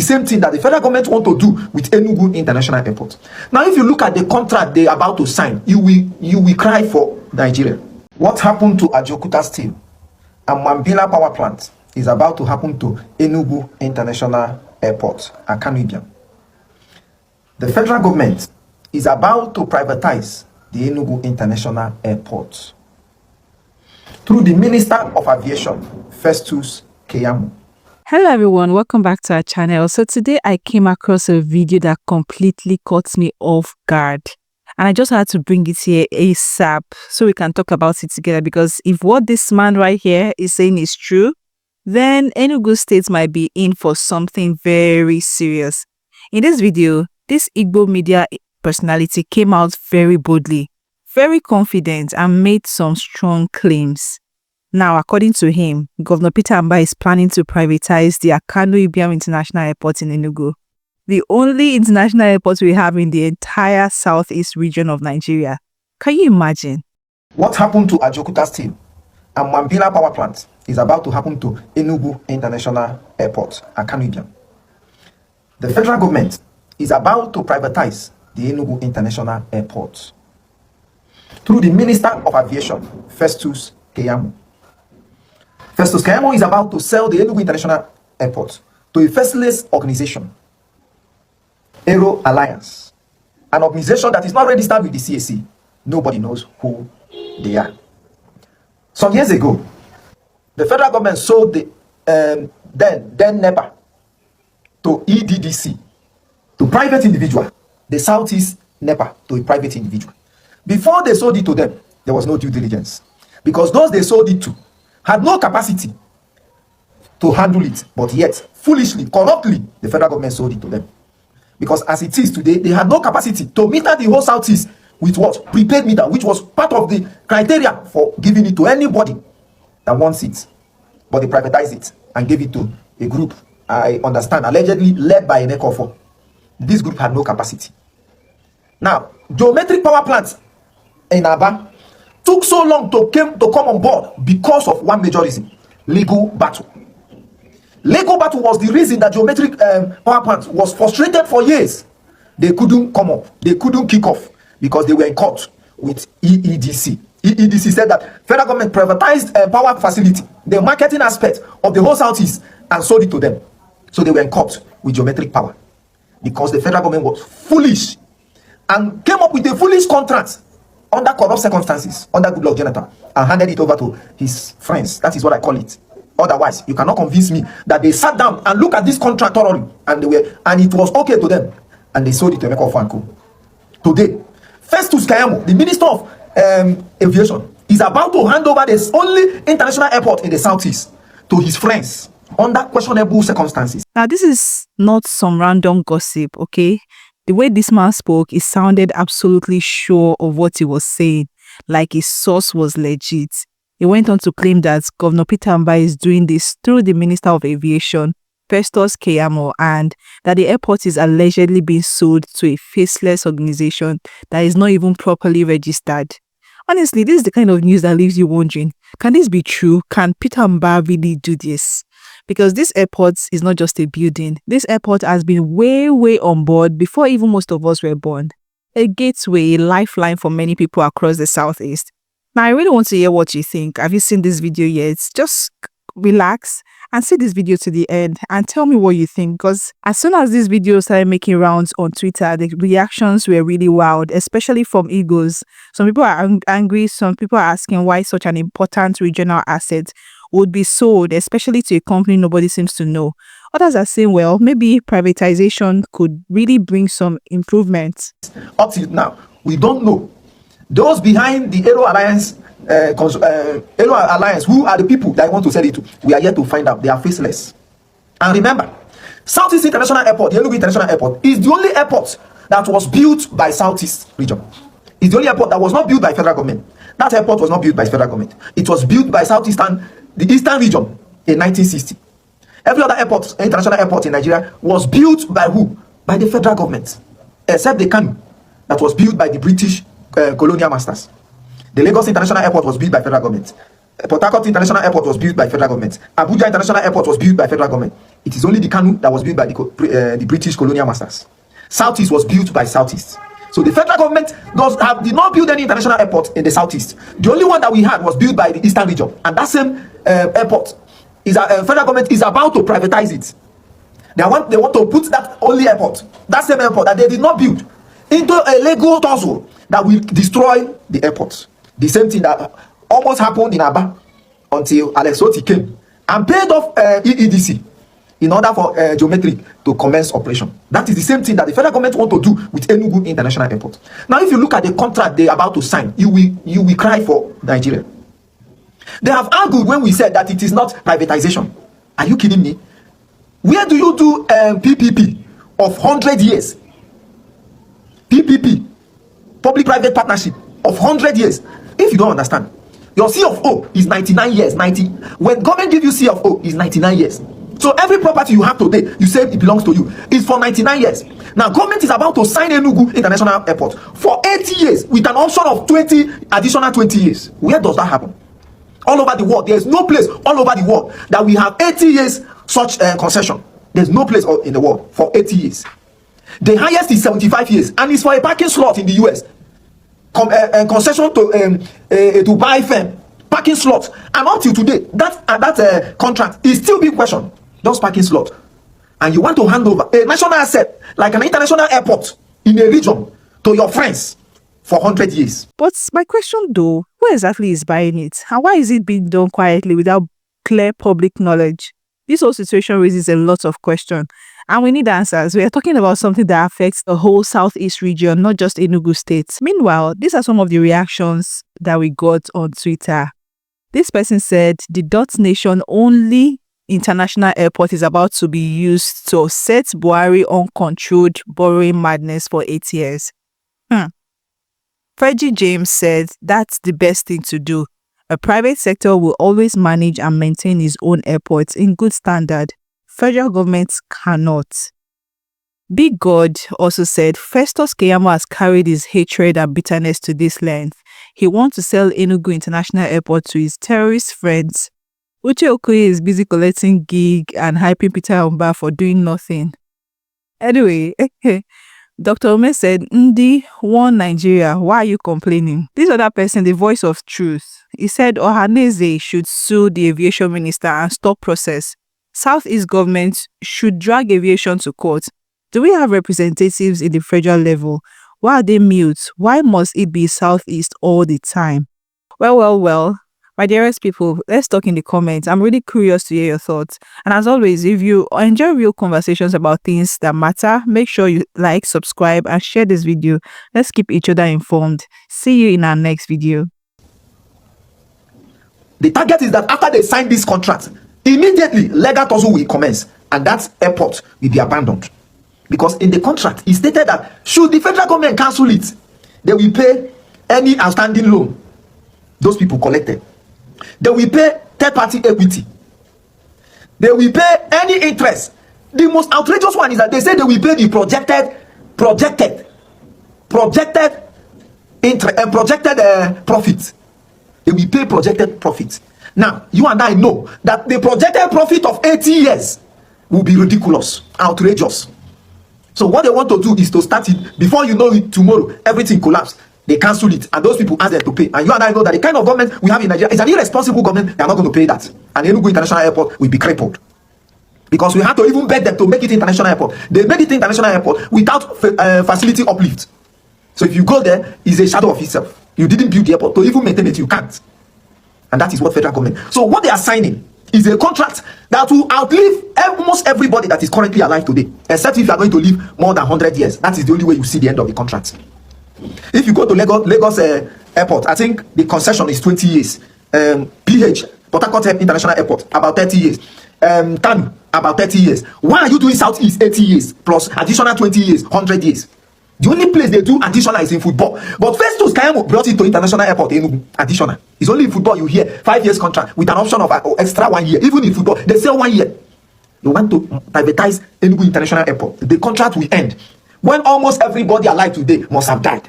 The same thing that the federal government want to do with Enugu International Airport. Now, if you look at the contract they're about to sign, you will cry for Nigeria. What happened to Ajokuta Steel and Mambila Power Plant is about to happen to Enugu International Airport, Akanu Ibiam. The federal government is about to privatize the Enugu International Airport through the Minister of Aviation, Festus Keyamo. Hello everyone, welcome back to our channel. So today I came across a video that completely caught me off guard. And I just had to bring it here ASAP so we can talk about it together, because if what this man right here is saying is true, then Enugu State might be in for something very serious. In this video, this Igbo media personality came out very boldly, very confident, and made some strong claims. Now, according to him, Governor Peter Mbah is planning to privatize the Akanu Ibiam International Airport in Enugu, the only international airport we have in the entire southeast region of Nigeria. Can you imagine? What happened to Ajokuta Steel and Mambila Power Plant is about to happen to Enugu International Airport, Akanu Ibiam. The federal government is about to privatize the Enugu International Airport through the Minister of Aviation, Festus Keyamo. Festus Keyamo is about to sell the Enugu International Airport to a faceless organization, Aero Alliance, an organization that is not registered with the CAC. Nobody knows who they are. Some years ago, the federal government sold the then NEPA to EDDC, to private individual, the Southeast NEPA to a private individual. Before they sold it to them, there was no due diligence, because those they sold it to had no capacity to handle it, but yet, foolishly, corruptly, the federal government sold it to them. Because as it is today, they had no capacity to meter the whole Southeast with what? Prepaid meter, which was part of the criteria for giving it to anybody that wants it. But they privatized it and gave it to a group, I understand, allegedly led by an ECOFO. This group had no capacity. Now, geometric power plants in Aba took so long to come on board because of one major reason: legal battle. Legal battle was the reason that geometric power plant was frustrated for years. They couldn't come up, they couldn't kick off because they were in court with EEDC. EEDC said that federal government privatized power facility, the marketing aspect of the whole Southeast, and sold it to them. So they were in court with geometric power because the federal government was foolish and came up with a foolish contract under corrupt circumstances, under Goodluck Jonathan, and handed it over to his friends. That is what I call it. Otherwise, you cannot convince me that they sat down and looked at this contract thoroughly, and it was okay to them, and they sold it to Emeka Ofanko. Today, Festus Keyamo, the Minister of Aviation, is about to hand over this only international airport in the Southeast to his friends under questionable circumstances. Now, this is not some random gossip, okay? The way this man spoke, it sounded absolutely sure of what he was saying, like his source was legit. He went on to claim that Governor Peter Mbah is doing this through the Minister of Aviation, Festus Keyamo, and that the airport is allegedly being sold to a faceless organization that is not even properly registered. Honestly, this is the kind of news that leaves you wondering, can this be true? Can Peter Mbah really do this? Because this airport is not just a building. This airport has been way on board before even most of us were born. A gateway, a lifeline for many people across the Southeast. Now, I really want to hear what you think. Have you seen this video yet? Just relax and see this video to the end and tell me what you think, because as soon as this video started making rounds on Twitter, the reactions were really wild, especially from Igbos. Some people are angry, some people are asking why such an important regional asset would be sold, especially to a company nobody seems to know. Others are saying, well, maybe privatization could really bring some improvements. Up till now, we don't know. Those behind the Aero Alliance, who are the people that I want to sell it to? We are yet to find out. They are faceless. And remember, Southeast International Airport, the Enugu International Airport, is the only airport that was built by Southeast region. It's the only airport that was not built by federal government. That airport was not built by federal government. It was built by Southeastern, the Eastern region in 1960. Every other airport, international airport in Nigeria, was built by who? By the federal government, except the Akanu, that was built by the British colonial masters. The Lagos International Airport was built by federal government. Port Harcourt International Airport was built by federal government. Abuja International Airport was built by federal government. It is only the Kanu that was built by the British colonial masters. Southeast was built by Southeast. So the federal government did not build any international airport in the Southeast. The only one that we had was built by the Eastern region. And that same airport, federal government is about to privatize it. They want to put that only airport, that same airport that they did not build, into a legal tussle that will destroy the airport. The same thing that almost happened in Aba until Alex Oti came and paid off EEDC in order for Geometric to commence operation. That is the same thing that the federal government want to do with Enugu International Airport. Now, if you look at the contract they are about to sign, you will cry for Nigeria. They have argued when we said that it is not privatization. Are you kidding me? Where do you do PPP of 100 years? PPP, public-private partnership of 100 years. If you don't understand, your CFO is 99 years. When government give you CFO, is 99 years. So every property you have today, you say it belongs to you, is for 99 years. Now government is about to sign Enugu International Airport for 80 years with an option of 20 additional 20 years. Where does that happen? All over the world. There is no place all over the world that we have 80 years such concession. There's no place in the world for 80 years. The highest is 75 years, and it's for a parking slot in the US. Concession to buy firm parking slot, and until today, that contract is still being questioned. Those parking slot, and you want to hand over a national asset like an international airport in a region to your friends for 100 years. But my question though, who exactly is buying it? And why is it being done quietly without clear public knowledge? This whole situation raises a lot of questions, and we need answers. We are talking about something that affects the whole Southeast region, not just Enugu State. Meanwhile, these are some of the reactions that we got on Twitter. This person said the Nation only international airport is about to be used to set Buhari uncontrolled borrowing madness for 8 years. Fergie James said that's the best thing to do. A private sector will always manage and maintain its own airports in good standard. Federal governments cannot. Big God also said Festus Keyamo has carried his hatred and bitterness to this length. He wants to sell Enugu International Airport to his terrorist friends. Uche Okoye is busy collecting gig and hyping Peter Mbah for doing nothing. Anyway, Dr. Ome said, Ndi, one Nigeria, why are you complaining? This other person, the voice of truth, he said Ohaneze should sue the aviation minister and stop process. Southeast government should drag aviation to court. Do we have representatives in the federal level? Why are they mute? Why must it be Southeast all the time? Well. My dearest people, let's talk in the comments. I'm really curious to hear your thoughts. And as always, if you enjoy real conversations about things that matter, make sure you like, subscribe, and share this video. Let's keep each other informed. See you in our next video. The target is that after they sign this contract, immediately legal tussle will commence, and that airport will be abandoned. Because in the contract, it stated that should the federal government cancel it, they will pay any outstanding loan those people collected. They will pay third-party equity. They will pay any interest. The most outrageous one is that they say they will pay the projected profit. They will pay projected profit. Now, you and I know that the projected profit of 80 years will be ridiculous, outrageous. So what they want to do is to start it before you know it, tomorrow everything collapses. They cancel it, and those people ask them to pay. And you and I know that the kind of government we have in Nigeria is an irresponsible government. They are not going to pay that. And Enugu International Airport will be crippled. Because we had to even beg them to make it international airport. They made it international airport without facility uplift. So if you go there, it's a shadow of itself. You didn't build the airport. To even maintain it, you can't. And that is what federal government. So what they are signing is a contract that will outlive almost everybody that is currently alive today. Except if you are going to live more than 100 years. That is the only way you see the end of the contract. If you go to Lagos Airport, I think the concession is 20 years. PH, Port Harcourt International Airport, about 30 years. TAN, about 30 years. Why are you doing Southeast 80 years plus additional 20 years, 100 years? The only place they do additional is in football. But Festus Keyamo brought it to International Airport in additional. It's only in football you hear 5 years contract with an option of extra 1 year. Even in football, they say 1 year. They want to privatize Enugu International Airport. The contract will end when almost everybody alive today must have died.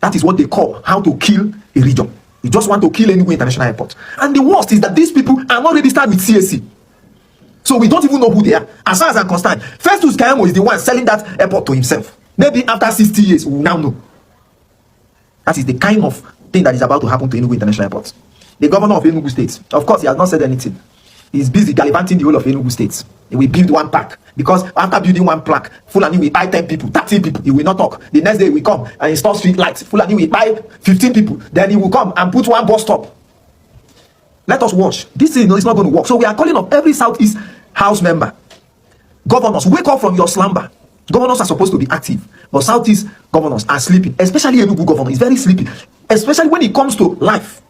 That is what they call how to kill a region. You just want to kill Enugu International Airport. And the worst is that these people are not registered with CAC. So we don't even know who they are. As far as I'm concerned, Festus Keyamo is the one selling that airport to himself. Maybe after 60 years, we will now know. That is the kind of thing that is about to happen to Enugu International Airport. The governor of Enugu State, of course, he has not said anything. He's busy gallivanting the whole of Enugu State. He will build one park. Because after building one plaque, Fulani will buy 10 people, 30 people. He will not talk. The next day he will come and install street lights. Fulani will buy 15 people. Then he will come and put one bus stop. Let us watch. This thing is not going to work. So we are calling on every Southeast House member. Governors, wake up from your slumber. Governors are supposed to be active. But Southeast governors are sleeping. Especially Enugu governor is very sleepy. Especially when it comes to life.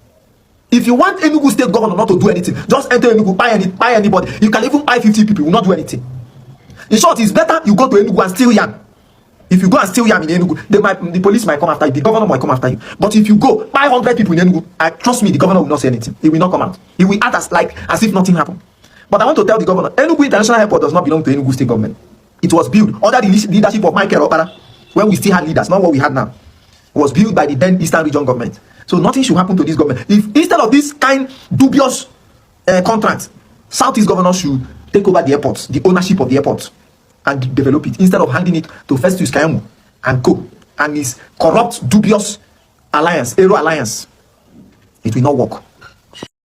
If you want Enugu State governor not to do anything, just enter Enugu, buy anybody. You can even buy 50 people, you will not do anything. In short, it's better you go to Enugu and steal yam. If you go and steal yam in Enugu, the police might come after you, the governor might come after you. But if you go, buy 100 people in Enugu, trust me, the governor will not say anything. He will not come out. He will act as if nothing happened. But I want to tell the governor, Enugu International Airport does not belong to Enugu State government. It was built under the leadership of Michael Opara, when we still had leaders, not what we had now. It was built by the then Eastern Region government. So nothing should happen to this government. If instead of this kind dubious contract, Southeast governors should take over the airports, the ownership of the airport, and develop it, instead of handing it to Festus Keyamo and co and his corrupt, dubious alliance, Aero alliance. It will not work.